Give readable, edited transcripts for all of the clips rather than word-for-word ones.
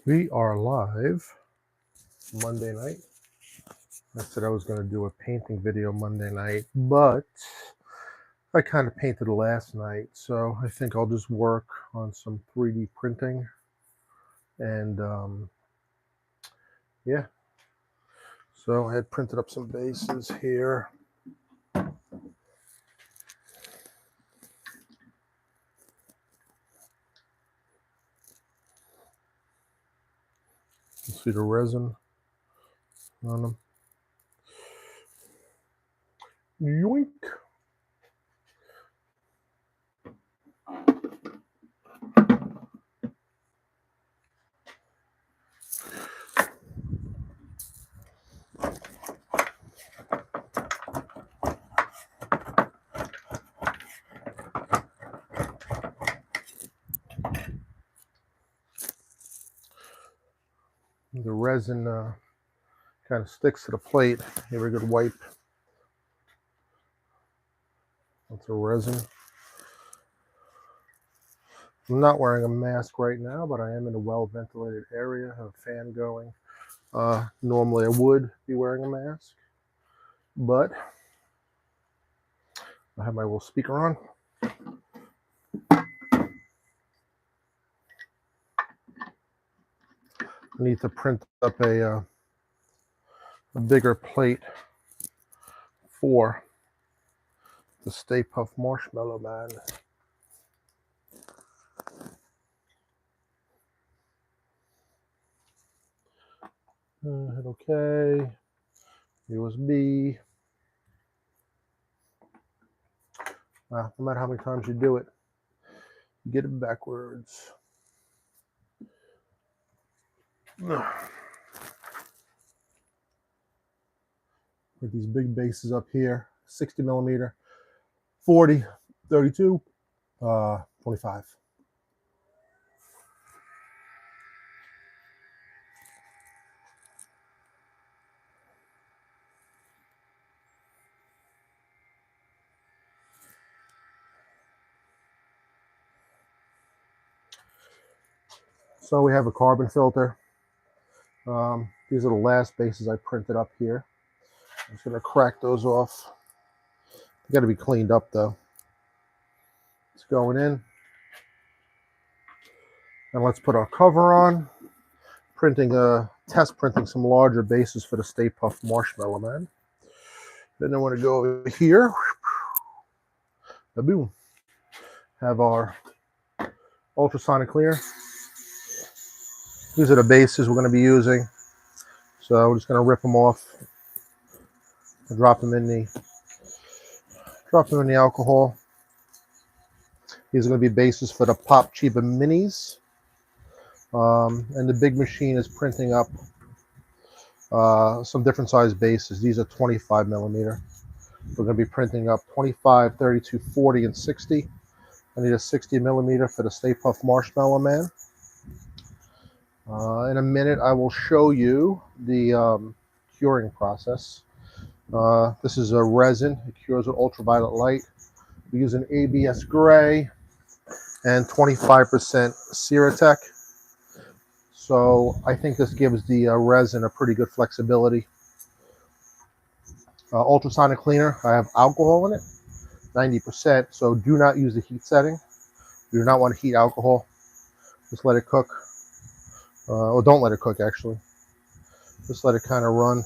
We are live Monday night. I said I was going to do a painting video Monday night, but I kind of painted last night, so I think I'll just work on some 3D printing. And yeah, so I had printed up some bases here. You see the resin on them. Yoink! The resin kind of sticks to the plate. Give it a good wipe. That's a resin. I'm not wearing a mask right now, but I am in a well-ventilated area. I have a fan going. Normally I would be wearing a mask, but I have my little speaker on. I need to print up a bigger plate for the Stay Puft Marshmallow Man. Hit OK. USB. No matter how many times you do it, you get it backwards. With these big bases up here, 60 millimeter, 40, 32, 25. So we have a carbon filter. These are the last bases I printed up here. I'm just going to crack those off. They got to be cleaned up though. It's going in. And let's put our cover on. Test printing some larger bases for the Stay Puft Marshmallow Man. Then I want to go over here. Boom. Have our ultrasonic cleaner. These are the bases we're going to be using. So we're just going to rip them off and drop them in the alcohol. These are going to be bases for the Pop Chiba Minis. And the big machine is printing up some different size bases. These are 25 millimeter. We're going to be printing up 25, 32, 40, and 60. I need a 60 millimeter for the Stay Puft Marshmallow Man. In a minute, I will show you the curing process. This is a resin. It cures with ultraviolet light. We use an ABS gray and 25% Ceratec. So I think this gives the resin a pretty good flexibility. Ultrasonic cleaner, I have alcohol in it, 90%. So do not use the heat setting. You do not want to heat alcohol. Just let it cook. Or don't let it cook, actually. Just let it kind of run.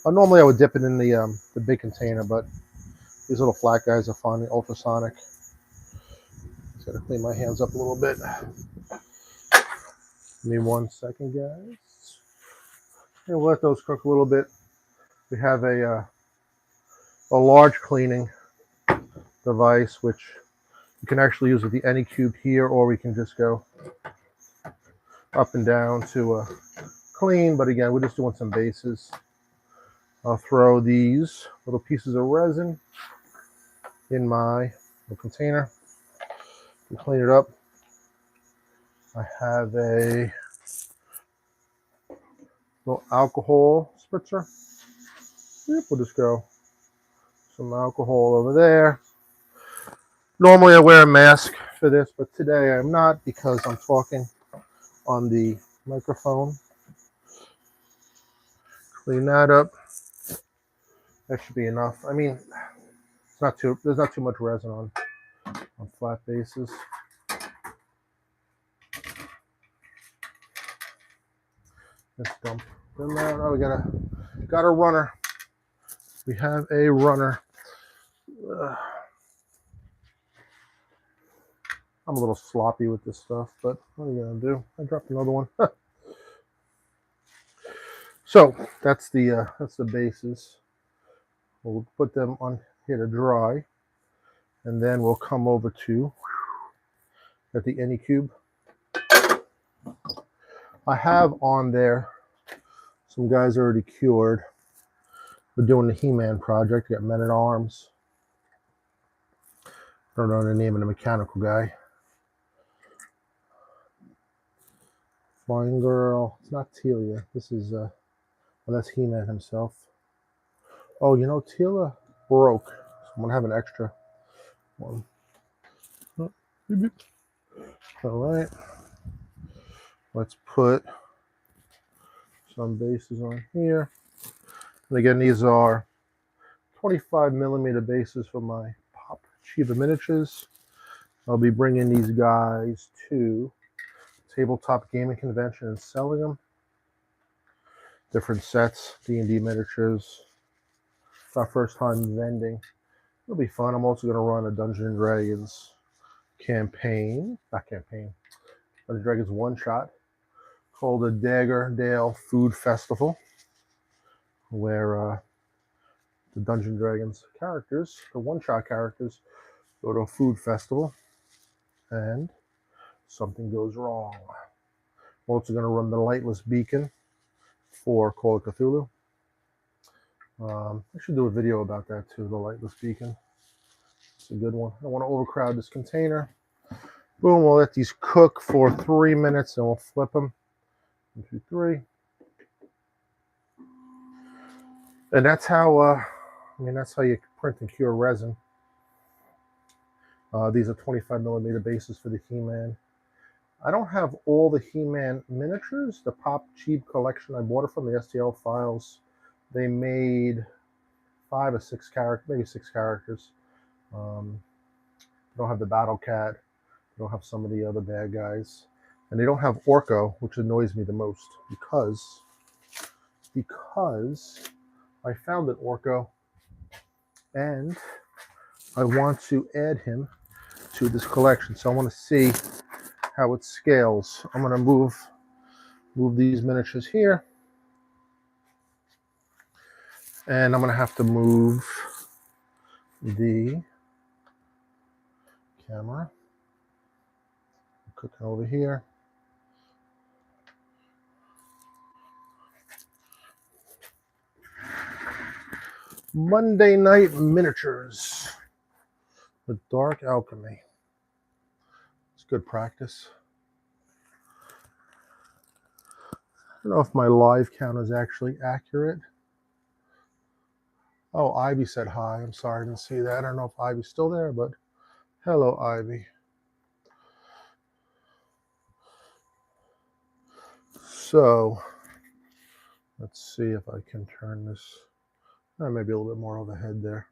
Normally I would dip it in the big container, but these little flat guys are fun, the ultrasonic. Just gotta clean my hands up a little bit. Give me 1 second, guys. And we'll let those cook a little bit. We have a large cleaning device, which you can actually use with the Anycube here, or we can just go up and down to clean. But again, we're just doing some bases. I'll throw these little pieces of resin in my little container and clean it up. I have a little alcohol spritzer. Yep, we'll just go some alcohol over there. Normally I wear a mask for this, but today I'm not because I'm talking on the microphone. Clean that up. That should be enough. I mean, it's not too. There's not too much resin on flat bases. Let's dump them out. Oh, we got a runner. We have a runner. I'm a little sloppy with this stuff, but what are you gonna do? I dropped another one. So that's the bases. We'll put them on here to dry, and then we'll come over to at the Anycube. I have on there some guys already cured. We're doing the He-Man project. We got Men at Arms. I don't know the name of the mechanical guy. Flying Girl. It's not Telia. This is well, that's He-Man himself. Oh, you know, Telia broke. So I'm gonna have an extra one. All right. Let's put some bases on here. And again, these are 25mm bases for my Pop Chiba miniatures. I'll be bringing these guys to Tabletop Gaming Convention and selling them. Different sets, D&D miniatures. It's our first time vending. It'll be fun. I'm also going to run a Dungeons and Dragons campaign. Not campaign. Dungeons and Dragons one-shot called the Daggerdale Food Festival, where the Dungeons and Dragons characters, the one-shot characters, go to a food festival and something goes wrong. I'm also going to run the Lightless Beacon for Call of Cthulhu. I should do a video about that too, the Lightless Beacon. It's a good one. I don't want to overcrowd this container. Boom, we'll let these cook for 3 minutes and we'll flip them. 1, 2, 3. And that's how, that's how you print and cure resin. These are 25mm bases for the He-Man. I don't have all the He-Man miniatures. The Pop Cheap collection, I bought it from the STL files. They made 5 or 6 characters, maybe 6 characters. They don't have the Battle Cat. They don't have some of the other bad guys. And they don't have Orko, which annoys me the most because I found an Orko and I want to add him to this collection. So I want to see how it scales. I'm going to move these miniatures here. And I'm going to have to move the camera. Cooking over here. Monday Night Miniatures with Dark Alchemy. It's good practice. I don't know if my live count is actually accurate. Oh, Ivy said hi. I'm sorry, I didn't see that. I don't know if Ivy's still there, but hello, Ivy. So, let's see if I can turn this. Maybe a little bit more overhead there.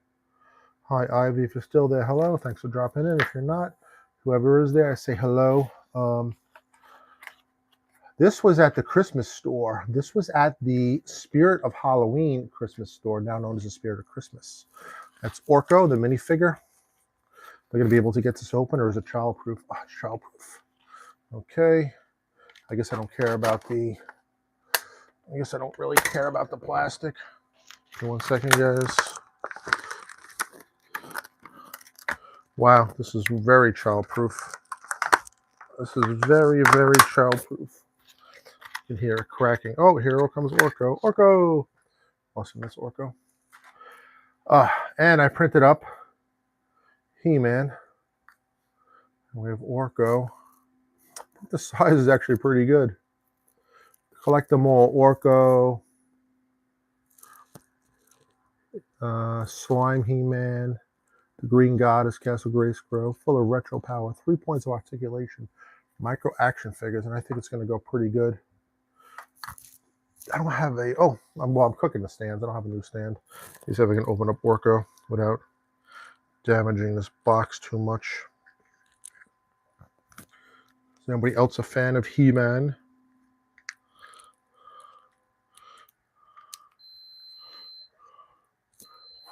Hi, Ivy, if you're still there, hello. Thanks for dropping in. If you're not, whoever is there, I say hello. This was at the Christmas store. This was at the Spirit of Halloween Christmas store, now known as the Spirit of Christmas. That's Orko, the minifigure. They're going to be able to get this open, or is it childproof? Oh, it's childproof. Okay. I guess I don't care about the... I guess I don't really care about the plastic. Give me 1 second, guys. Wow, this is very childproof. This is very, very childproof. You can hear it cracking. Oh, here comes Orko. Orko! Awesome, that's Orko. And I printed up He-Man. We have Orko. I think the size is actually pretty good. Collect them all. Orko. Slime He-Man. The Green Goddess, Castle Grayskull, full of retro power. 3 points of articulation. Micro action figures, and I think it's going to go pretty good. I don't have a, oh, I'm cooking the stands. I don't have a new stand. Let me see if I can open up Orko without damaging this box too much. Is anybody else a fan of He-Man?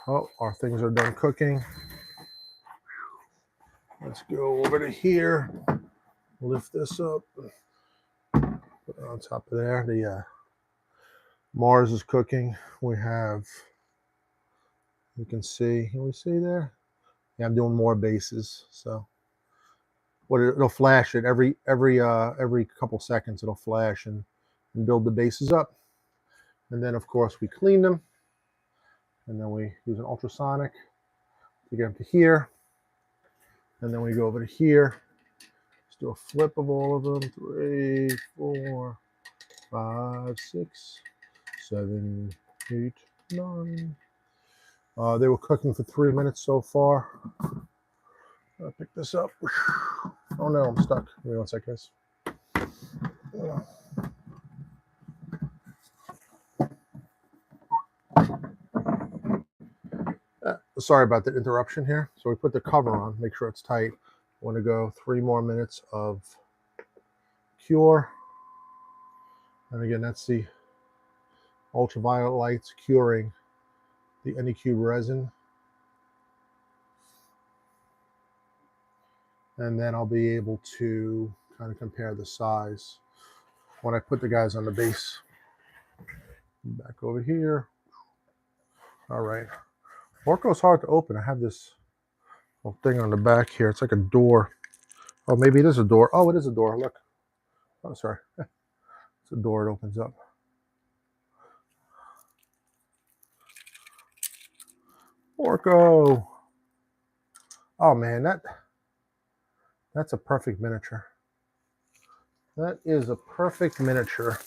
Oh, our things are done cooking. Let's go over to here. Lift this up. Put it on top of there. The Mars is cooking. We have, you can see there? Yeah, I'm doing more bases. So what it'll flash it every couple seconds. It'll flash and build the bases up. And then of course we clean them. And then we use an ultrasonic to get them to here. And then we go over to here. Let's do a flip of all of them. 3, 4, 5, 6, 7, 8, 9. They were cooking for 3 minutes so far. I'll pick this up. Oh no, I'm stuck. Give me 1 sec, guys. Sorry about the interruption here. So we put the cover on, make sure it's tight. I want to go 3 more minutes of cure. And again, that's the ultraviolet lights curing the Elegoo resin. And then I'll be able to kind of compare the size when I put the guys on the base. Back over here. All right. Orko's hard to open. I have this little thing on the back here. It's like a door. Oh, maybe it is a door. Oh, it is a door. Look. Oh, sorry. It's a door. It opens up. Orko. Oh man, that's a perfect miniature. That is a perfect miniature.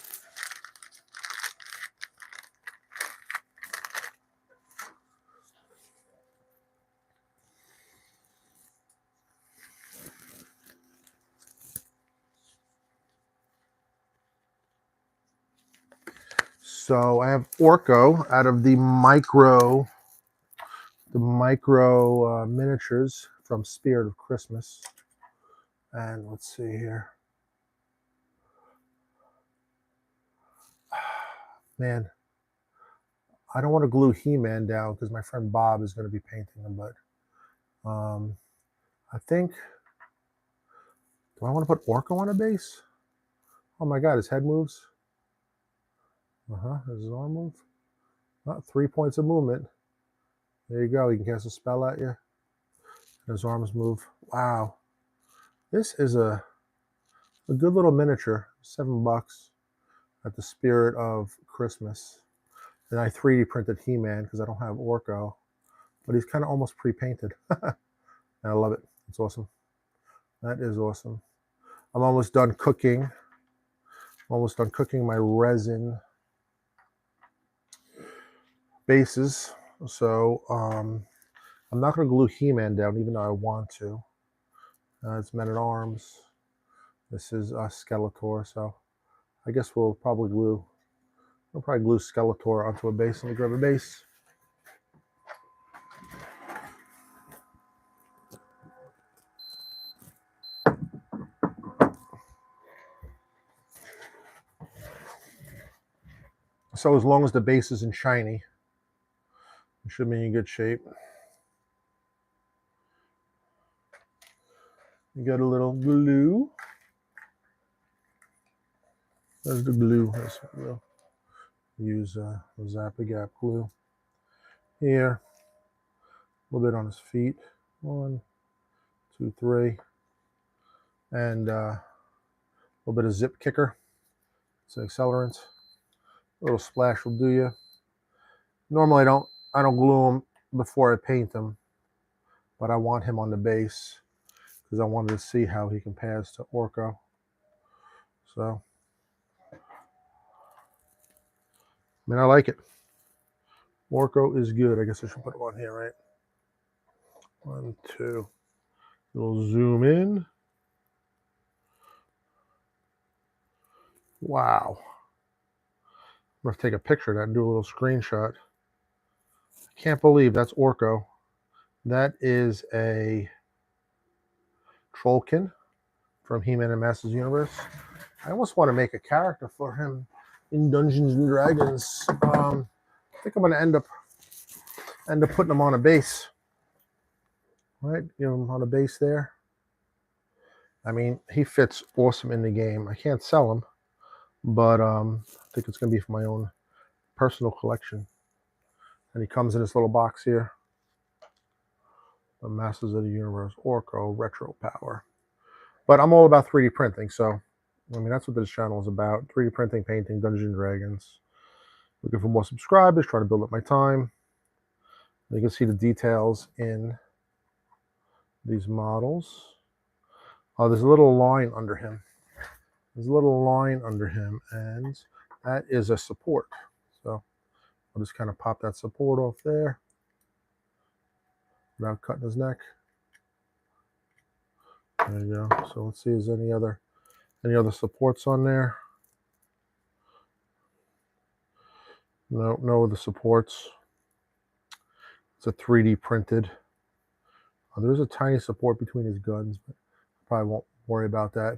So I have Orko out of the micro miniatures from Spirit of Christmas. And let's see here. Man, I don't want to glue He-Man down because my friend Bob is going to be painting him, but I think, do I want to put Orko on a base? Oh my God, his head moves. Does his arm move? Oh, 3 points of movement. There you go. He can cast a spell at you. His arms move. Wow. This is a good little miniature. $7 at the Spirit of Christmas. And I 3D printed He-Man because I don't have Orko. But he's kind of almost pre-painted. And I love it. It's awesome. That is awesome. I'm almost done cooking. I'm almost done cooking my resin bases. So I'm not going to glue He-Man down, even though I want to. It's Men-at-Arms. This is Skeletor. So I guess we'll probably glue Skeletor onto a base. Let me grab a base. So as long as the base isn't shiny, it should be in good shape. You got a little glue. There's the glue. We'll use Zap-A-Gap glue here. A little bit on his feet. 1, 2, 3. And a little bit of zip kicker. It's an accelerant. A little splash will do you. Normally I don't glue them before I paint them, but I want him on the base because I wanted to see how he compares to Orko. So, I mean, I like it. Orko is good. I guess I should put him on here, right? 1, 2. We'll zoom in. Wow. I'm going to take a picture of that and do a little screenshot. I can't believe that's Orko. That is a Trollkin from He-Man and Masters Universe. I almost want to make a character for him in Dungeons and Dragons. I think I'm going to end up putting him on a base. Right, give him on a base there. I mean, he fits awesome in the game. I can't sell him, but I think it's going to be for my own personal collection. And he comes in this little box here. The Masters of the Universe Orko Retro Power. But I'm all about 3D printing, so I mean that's what this channel is about. 3D printing, painting, Dungeons and Dragons. Looking for more subscribers, trying to build up my time. You can see the details in these models. Oh, there's a little line under him. There's a little line under him, and that is a support. So I'll just kind of pop that support off there without cutting his neck. There you go. So let's see, is any other supports on there? No other supports. It's a 3D printed. There's a tiny support between his guns, but I probably won't worry about that.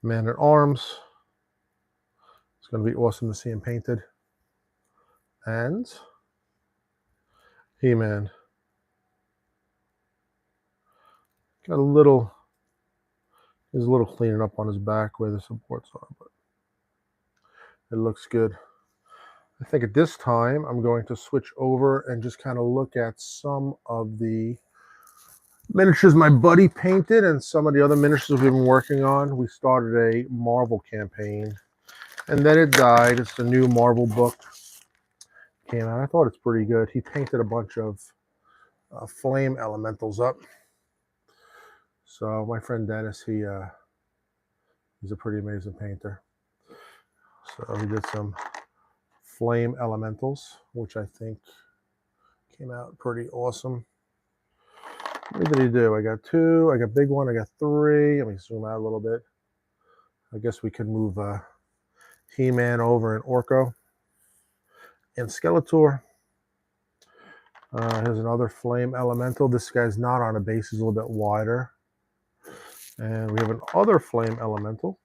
Man at Arms. It's going to be awesome to see him painted. And He-Man. Got a little, there's a little cleaning up on his back where the supports are, but it looks good. I think at this time I'm going to switch over and just kind of look at some of the miniatures my buddy painted and some of the other miniatures we've been working on. We started a Marvel campaign and then it died. It's the new Marvel book. Came out. I thought it's pretty good. He painted a bunch of flame elementals up. So my friend Dennis, he's a pretty amazing painter. So he did some flame elementals, which I think came out pretty awesome. What did he do? I got 2, I got big one, I got 3. Let me zoom out a little bit. I guess we can move He-Man over in Orko. And Skeletor. Here's another flame elemental. This guy's not on a base, he's a little bit wider. And we have another flame elemental.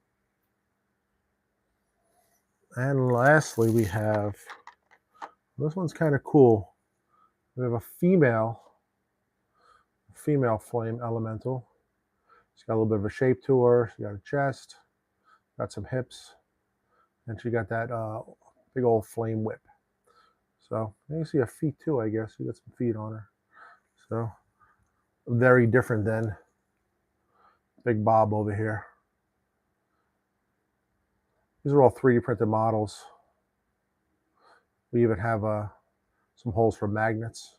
And lastly, we have, this one's kind of cool. We have a female flame elemental. She's got a little bit of a shape to her. She got a chest, got some hips, and she got that big old flame whip. So you can see her feet too, I guess. She got some feet on her. So very different than Big Bob over here. These are all 3D printed models. We even have some holes for magnets.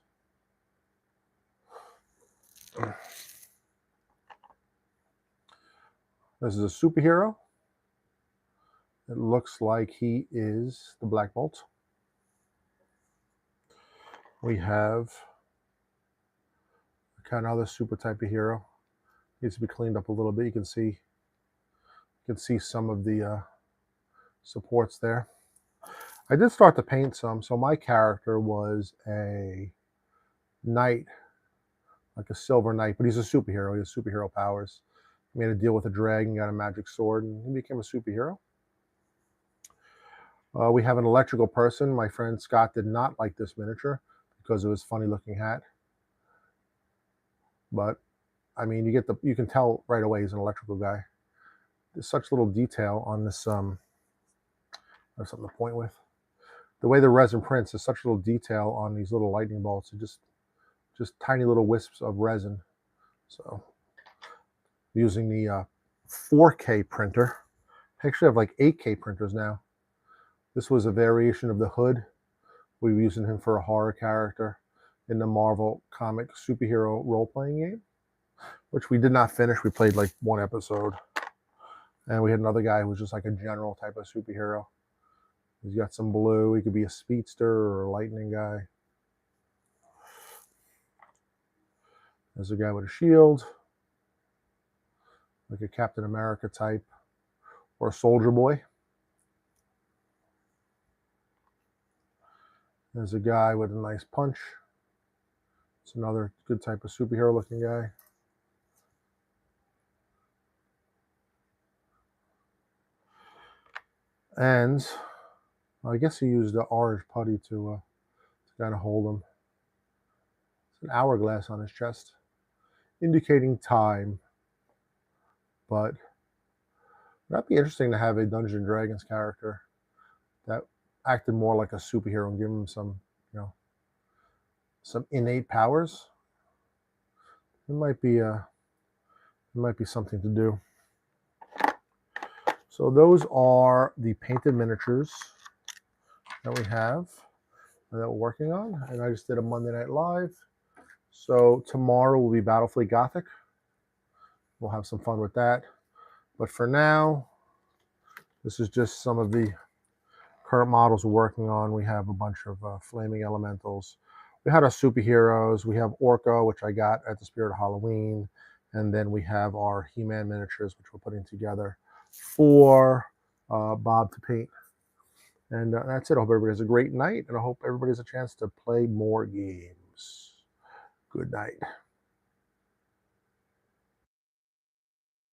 This is a superhero. It looks like he is the Black Bolt. We have kind of other super type of hero. Needs to be cleaned up a little bit. You can see some of the supports there. I did start to paint some. So my character was a knight, like a silver knight, but he's a superhero. He has superhero powers. He made a deal with a dragon, got a magic sword, and he became a superhero. We have an electrical person. My friend Scott did not like this miniature because of his funny looking hat. But I mean, you can tell right away he's an electrical guy. There's such little detail on this. I have something to point with. The way the resin prints is such little detail on these little lightning bolts. They're just tiny little wisps of resin. So using the 4K printer. I actually have like 8K printers now. This was a variation of the Hood. We were using him for a horror character in the Marvel comic superhero role-playing game, which we did not finish. We played like 1 episode. And we had another guy who was just like a general type of superhero. He's got some blue. He could be a speedster or a lightning guy. There's a guy with a shield, like a Captain America type, or a soldier boy. There's a guy with a nice punch. It's another good type of superhero looking guy. And I guess he used the orange putty to kind of hold him. It's an hourglass on his chest, indicating time. But that'd be interesting to have a Dungeons and Dragons character that acted more like a superhero and give him some, some innate powers. It might be something to do. So those are the painted miniatures that we have and that we're working on. And I just did a Monday Night Live. So tomorrow will be Battlefleet Gothic. We'll have some fun with that. But for now, this is just some of the current models we're working on. We have a bunch of flaming elementals. We had our superheroes. We have Orca, which I got at the Spirit of Halloween. And then we have our He-Man miniatures, which we're putting together for Bob to paint. And that's it. I hope everybody has a great night, and I hope everybody has a chance to play more games. Good night.